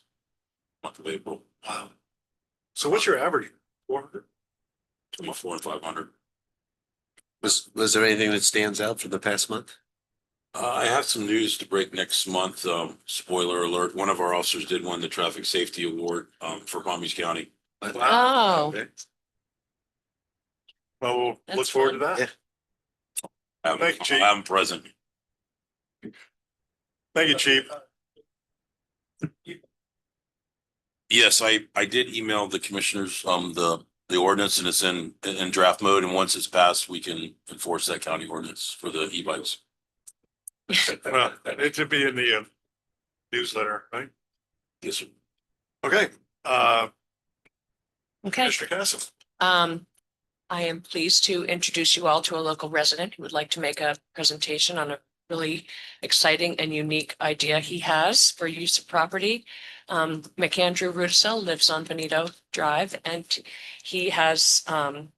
Month of April. Wow. So what's your average? 400? Between 400 and 500. Was there anything that stands out for the past month? I have some news to break next month. Spoiler alert, one of our officers did win the Traffic Safety Award for Palm Beach County. Oh, Okay. Well, we'll look That's forward to fun. that. I'm Thank you, Chief. I'm present. Thank you, Chief. Yes, I did email the commissioners, the ordinance, and it's in draft mode. And once it's passed, we can enforce that county ordinance for the e-bikes. Well, it should be in the newsletter, right? Yes, sir. Okay, okay. Mr. Castle. I am pleased to introduce you all to a local resident who would like to make a presentation on a really exciting and unique idea he has for use of property. McAndrew Rudisill lives on Benito Drive, and he has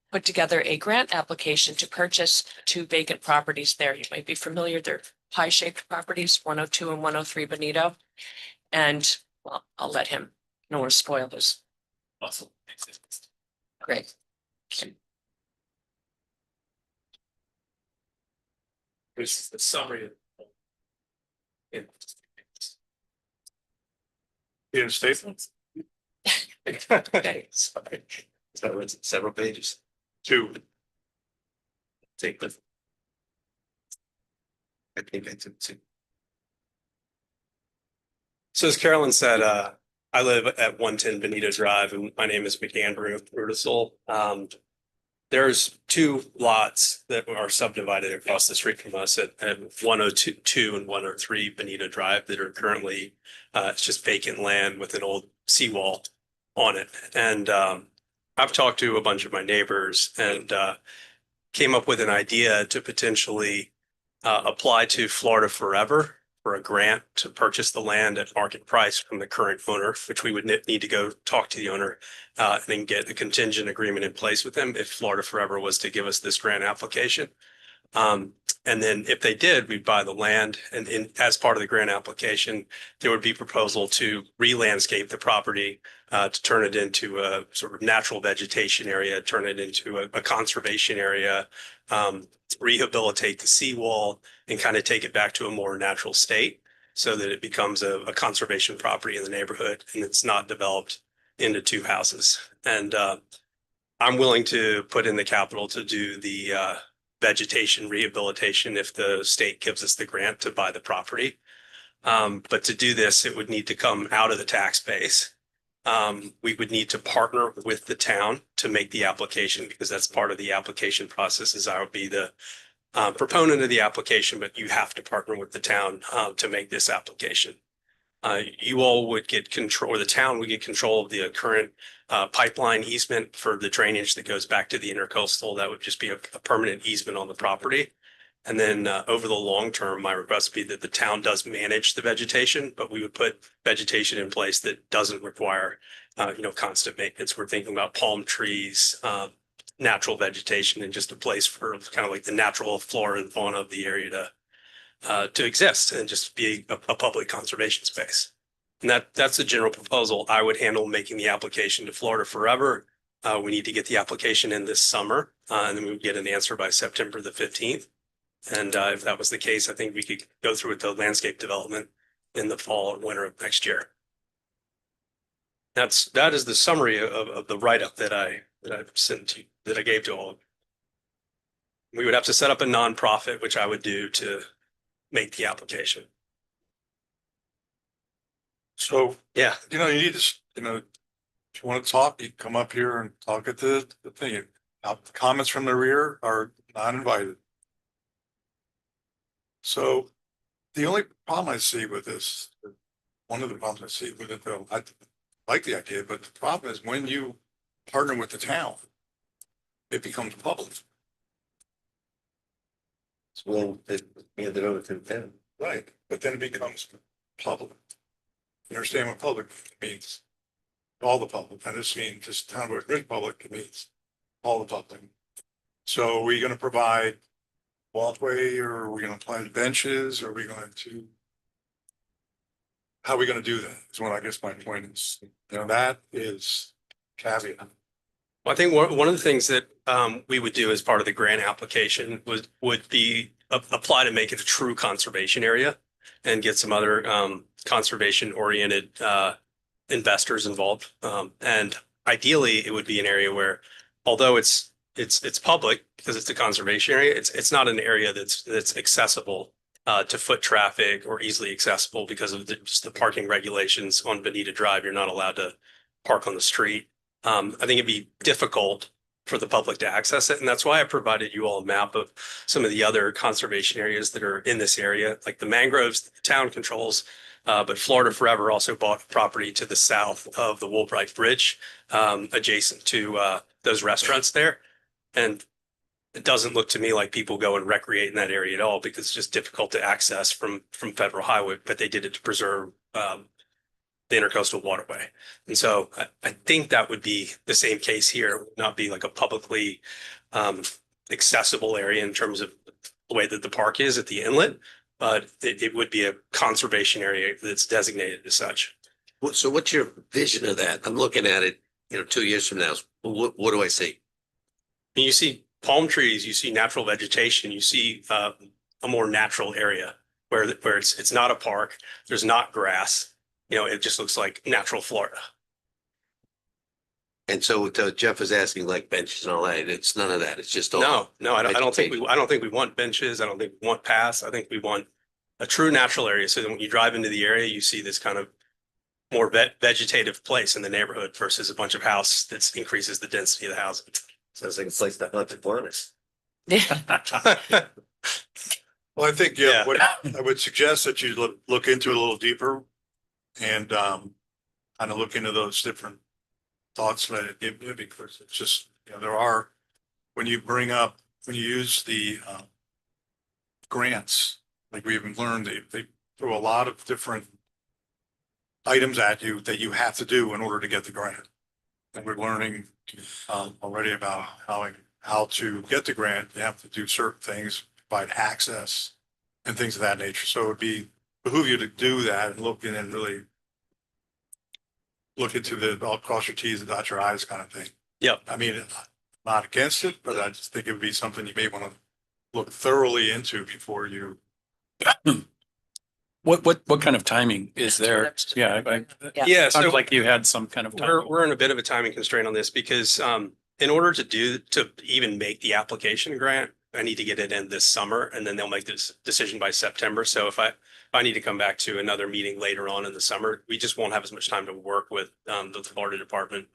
put together a grant application to purchase 2 vacant properties there. You might be familiar, they're pie-shaped properties, 102 and 103 Benito. And well, I'll let him, I don't want to spoil this. Awesome. Great. This is the summary. In statements? Okay. Sorry. So it's several pages. 2. Take the. I think I took 2. So as Carolyn said, I live at 110 Benito Drive and my name is McAndrew Rudisill. There's 2 lots that are subdivided across the street from us at 102 and 103 Benito Drive that are currently, it's just vacant land with an old seawall on it. And I've talked to a bunch of my neighbors and came up with an idea to potentially apply to Florida Forever for a grant to purchase the land at market price from the current owner, which we would need to go talk to the owner and then get a contingent agreement in place with them if Florida Forever was to give us this grant application. And then if they did, we'd buy the land, and as part of the grant application, there would be proposal to re-landscape the property to turn it into a sort of natural vegetation area, turn it into a conservation area, rehabilitate the seawall, and kind of take it back to a more natural state so that it becomes a conservation property in the neighborhood and it's not developed into 2 houses. And I'm willing to put in the capital to do the vegetation rehabilitation if the state gives us the grant to buy the property. But to do this, it would need to come out of the tax base. We would need to partner with the town to make the application because that's part of the application process is I would be the proponent of the application, but you have to partner with the town to make this application. You all would get control, or the town would get control of the current pipeline easement for the drainage that goes back to the intercoastal. That would just be a permanent easement on the property. And then over the long term, my request would be that the town does manage the vegetation, but we would put vegetation in place that doesn't require, constant maintenance. We're thinking about palm trees, natural vegetation, and just a place for kind of like the natural flora and fauna of the area to exist and just be a public conservation space. And that's the general proposal. I would handle making the application to Florida Forever. We need to get the application in this summer, and then we would get an answer by September the 15th. And if that was the case, I think we could go through with the landscape development in the fall or winter of next year. That is the summary of the write-up that I sent to you, that I gave to all of you. We would have to set up a nonprofit, which I would do to make the application. So, yeah, you need to, if you want to talk, you come up here and talk at the thing. Comments from the rear are not invited. So the only problem I see with this, one of the problems I see with it, though, I like the idea, but the problem is when you partner with the town, it becomes public. Well, it handed over to the town. Right, but then it becomes public. You understand what public means? All the public, and this means just town where it's public, it means all the public. So are we gonna provide walkway, or are we gonna plant benches, or are we going to? How are we gonna do that, is what I guess my point is, that is caveat. Well, I think one of the things that we would do as part of the grant application would be apply to make it a true conservation area and get some other conservation oriented investors involved. And ideally, it would be an area where, although it's public because it's a conservation area, it's not an area that's accessible to foot traffic or easily accessible because of just the parking regulations on Bonita Drive. You're not allowed to park on the street. I think it'd be difficult for the public to access it. And that's why I provided you all a map of some of the other conservation areas that are in this area, like the mangroves the town controls. But Florida Forever also bought property to the south of the Woolbright Bridge, adjacent to those restaurants there. And it doesn't look to me like people go and recreate in that area at all because it's just difficult to access from Federal Highway, but they did it to preserve the intercoastal waterway. And so I think that would be the same case here. It would not be like a publicly accessible area in terms of the way that the park is at the inlet, but it would be a conservation area that's designated as such. So what's your vision of that? I'm looking at it, 2 years from now. What do I see? And you see palm trees, you see natural vegetation, you see a more natural area where it's not a park, there's not grass, it just looks like natural Florida. And so Jeff is asking like benches and all that. It's none of that. It's just all. No, I don't think we want benches. I don't think we want paths. I think we want a true natural area. So that when you drive into the area, you see this kind of more vegetative place in the neighborhood versus a bunch of house that increases the density of the housing. Sounds like a place to hunt iguanas. Well, I think, what I would suggest that you look into it a little deeper and kind of look into those different thoughts that it give you, because it's just, there are, when you use the grants, like we even learned, they throw a lot of different items at you that you have to do in order to get the grant. And we're learning already about how to get the grant. You have to do certain things, provide access and things of that nature. So it would behoove you to do that and look in and really look into I'll cross your T's and dot your I's kind of thing. Yep. I mean, I'm not against it, but I just think it would be something you may want to look thoroughly into before you. What kind of timing is there? Yeah. Yeah. Sounds So like you had some kind of. we're in a bit of a timing constraint on this because in order to even make the application grant, I need to get it in this summer and then they'll make this decision by September. So if I need to come back to another meeting later on in the summer, we just won't have as much time to work with the Florida Department,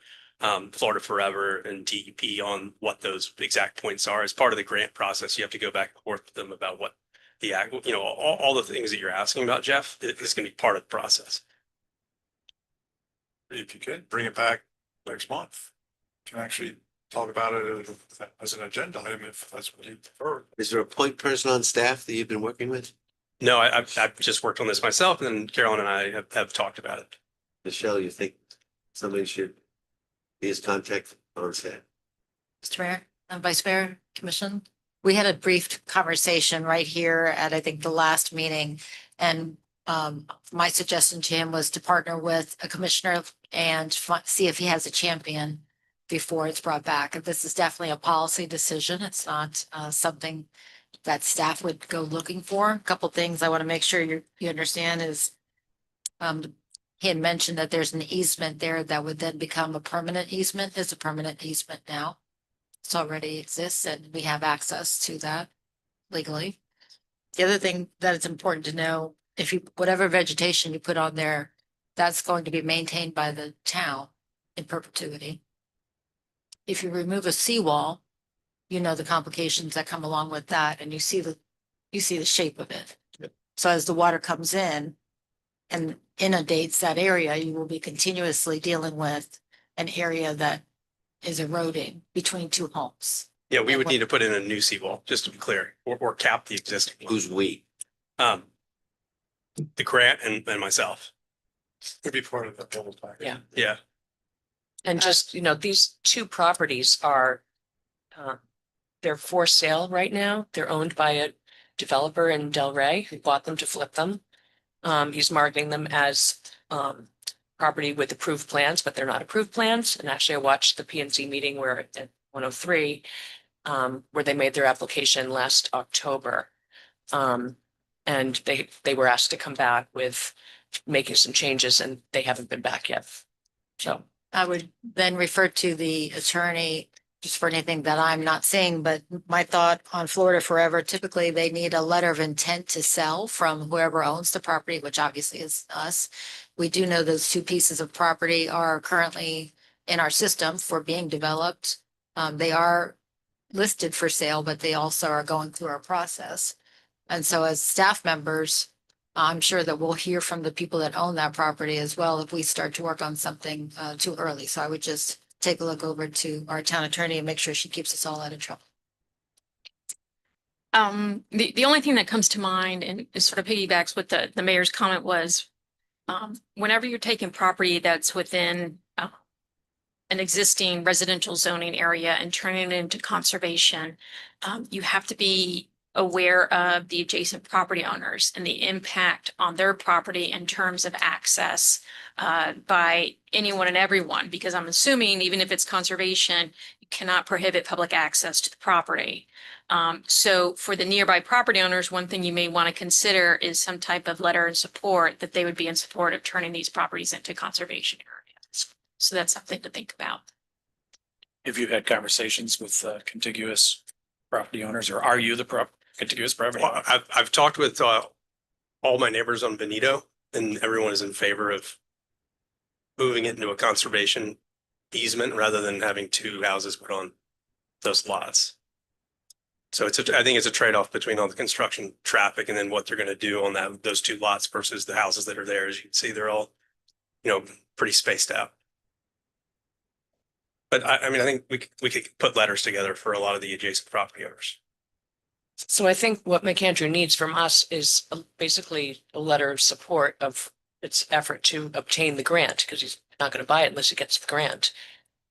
Florida Forever and DEP on what those exact points are. As part of the grant process, you have to go back and forth with them about what the all the things that you're asking about, Jeff, is going to be part of the process. If you can, bring it back next month. You can actually talk about it as an agenda item if that's what you prefer. Is there a point person on staff that you've been working with? No, I've just worked on this myself, and then Carolyn and I have talked about it. Michelle, you think somebody should be his contact on staff? Mr. Mayor and Vice Mayor, Commission, we had a brief conversation right here at, I think, the last meeting. And my suggestion to him was to partner with a commissioner and see if he has a champion before it's brought back. And this is definitely a policy decision. It's not something that staff would go looking for. A couple things I want to make sure you understand is he had mentioned that there's an easement there that would then become a permanent easement. It's a permanent easement now. It already exists and we have access to that legally. The other thing that it's important to know, whatever vegetation you put on there, that's going to be maintained by the town in perpetuity. If you remove a seawall, the complications that come along with that, and you see the shape of it. Yep. So as the water comes in and inundates that area, you will be continuously dealing with an area that is eroding between two homes. Yeah, we would need to put in a new seawall, just to be clear, or cap the existing one. Who's we? The grant and myself. Could be part of the whole package. Yeah. Yeah. And just, these two properties are They're for sale right now. They're owned by a developer in Delray who bought them to flip them. He's marketing them as property with approved plans, but they're not approved plans. And actually, I watched the PNC meeting where at 103, where they made their application last October. And they were asked to come back with making some changes, and they haven't been back yet. So I would then refer to the attorney just for anything that I'm not seeing, but my thought on Florida Forever, typically they need a letter of intent to sell from whoever owns the property, which obviously is us. We do know those two pieces of property are currently in our system for being developed. They are listed for sale, but they also are going through our process. And so as staff members, I'm sure that we'll hear from the people that own that property as well if we start to work on something too early. So I would just take a look over to our town attorney and make sure she keeps us all out of trouble. The only thing that comes to mind and it sort of piggybacks with the mayor's comment was, whenever you're taking property that's within an existing residential zoning area and turning it into conservation, you have to be aware of the adjacent property owners and the impact on their property in terms of access by anyone and everyone, because I'm assuming even if it's conservation, you cannot prohibit public access to the property. So for the nearby property owners, one thing you may want to consider is some type of letter of support that they would be in support of turning these properties into conservation areas. So that's something to think about. Have you had conversations with contiguous property owners, or are you the contiguous property? Well, I've talked with all my neighbors on Benito, and everyone is in favor of moving it into a conservation easement rather than having two houses put on those lots. So I think it's a trade-off between all the construction traffic and then what they're going to do on those two lots versus the houses that are there. As you can see, they're all, pretty spaced out. But I mean, I think we could put letters together for a lot of the adjacent property owners. So I think what McAndrew needs from us is basically a letter of support of its effort to obtain the grant, because he's not going to buy it unless he gets the grant.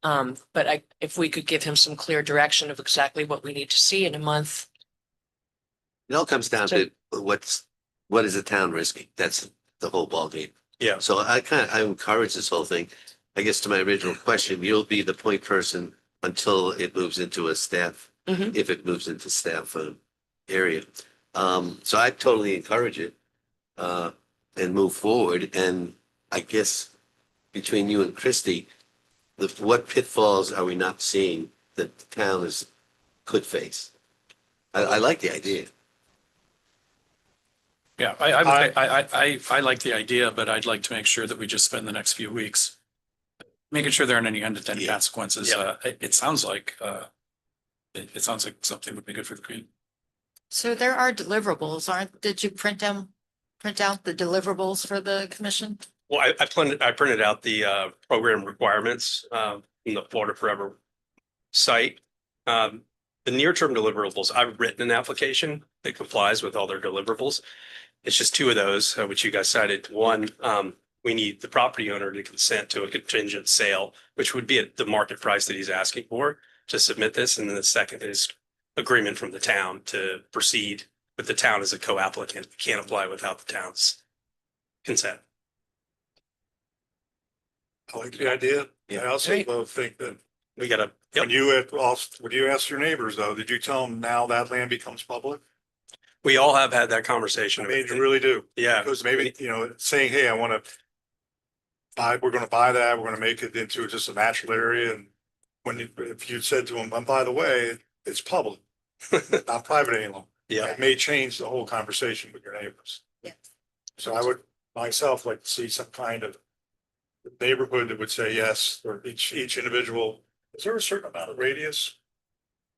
But if we could give him some clear direction of exactly what we need to see in a month. It all comes down to what is the town risking? That's the whole ballgame. Yeah. So I encourage this whole thing. I guess to my original question, you'll be the point person until it moves into a staff, if it moves into staff area. So I totally encourage it and move forward. And I guess between you and Christie, what pitfalls are we not seeing that the town could face? I like the idea. Yeah, I like the idea, but I'd like to make sure that we just spend the next few weeks making sure there aren't any unintended consequences. Yeah. It sounds like it sounds like something would be good for the community. So there are deliverables, did you print out the deliverables for the commission? Well, I printed out the program requirements from the Florida Forever site. The near-term deliverables, I've written an application that complies with all their deliverables. It's just two of those, which you guys cited. One, we need the property owner to consent to a contingent sale, which would be at the market price that he's asking for to submit this. And then the second is agreement from the town to proceed with the town as a co-applicant. Can't apply without the town's consent. I like the idea. I also think that we gotta. When you ask your neighbors though, did you tell them now that land becomes public? We all have had that conversation. I mean, you really do. Yeah. Because maybe, saying, hey, we're going to buy that, we're going to make it into just a natural area. And if you said to them, and by the way, it's public, not private any longer. Yeah. It may change the whole conversation with your neighbors. Yeah. So I would myself like to see some kind of neighborhood that would say yes, or each individual. Is there a certain amount of radius?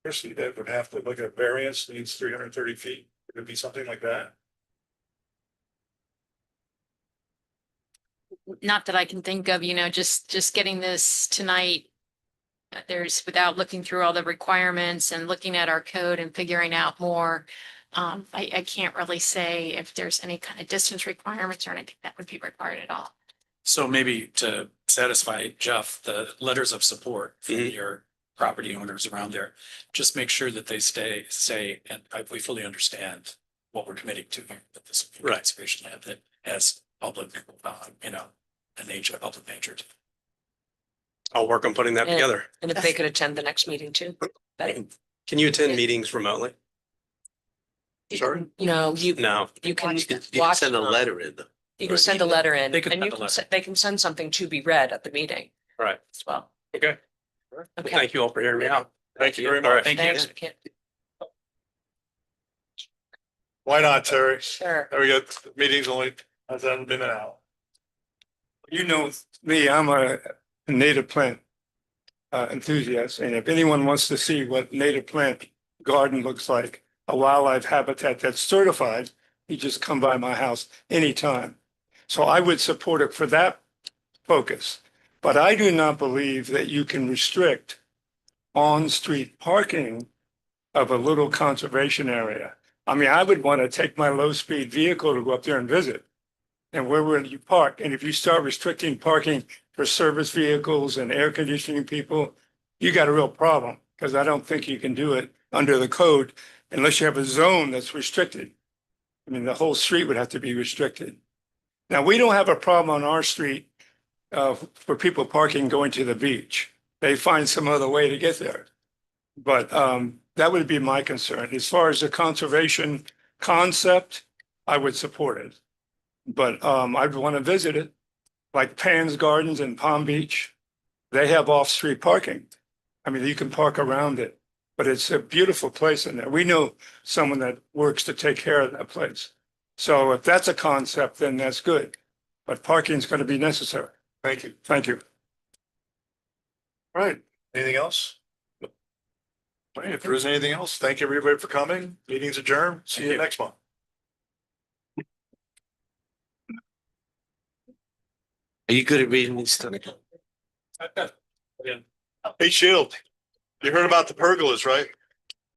Christie, that would have to look at variance needs 330 feet. Could it be something like that? Not that I can think of, just getting this tonight. Without looking through all the requirements and looking at our code and figuring out more. I can't really say if there's any kind of distance requirements or anything that would be required at all. So maybe to satisfy Jeff, the letters of support for your property owners around there. Just make sure that they stay, and we fully understand what we're committing to here, that this is Right. conservation land that has public, a nature, public nature. I'll work on putting that And- together. And if they could attend the next meeting too. Betty? Can you attend meetings remotely? Sorry? No, you No. can You can watch send a them. letter in. You can send a letter in They could and send you a can, letter. they can send something to be read at the meeting Right. as well. Okay. Well, Okay. thank you all for hearing me out. Thank you very All right. much. Thanks. We can't- Why not, Terry? Sure. There we go. Meeting's only, hasn't been an hour. You know me, I'm a native plant enthusiast, and if anyone wants to see what native plant garden looks like, a wildlife habitat that's certified, you just come by my house anytime. So I would support it for that focus. But I do not believe that you can restrict on-street parking of a little conservation area. I mean, I would want to take my low-speed vehicle to go up there and visit. And where will you park? And if you start restricting parking for service vehicles and air conditioning people, you got a real problem, because I don't think you can do it under the code unless you have a zone that's restricted. I mean, the whole street would have to be restricted. Now, we don't have a problem on our street for people parking going to the beach. They find some other way to get there. But that would be my concern. As far as the conservation concept, I would support it. But I'd want to visit it, like Pan's Gardens in Palm Beach. They have off-street parking. I mean, you can park around it, but it's a beautiful place in there. We know someone that works to take care of that place. So if that's a concept, then that's good. But parking is going to be necessary. Thank you. Thank you. All right. Anything else? All right, if there isn't anything else, thank you everybody for coming. Meeting's adjourned. See you next month. Are you good at reading these stuff? Hey, Shield, you heard about the pergolas, right?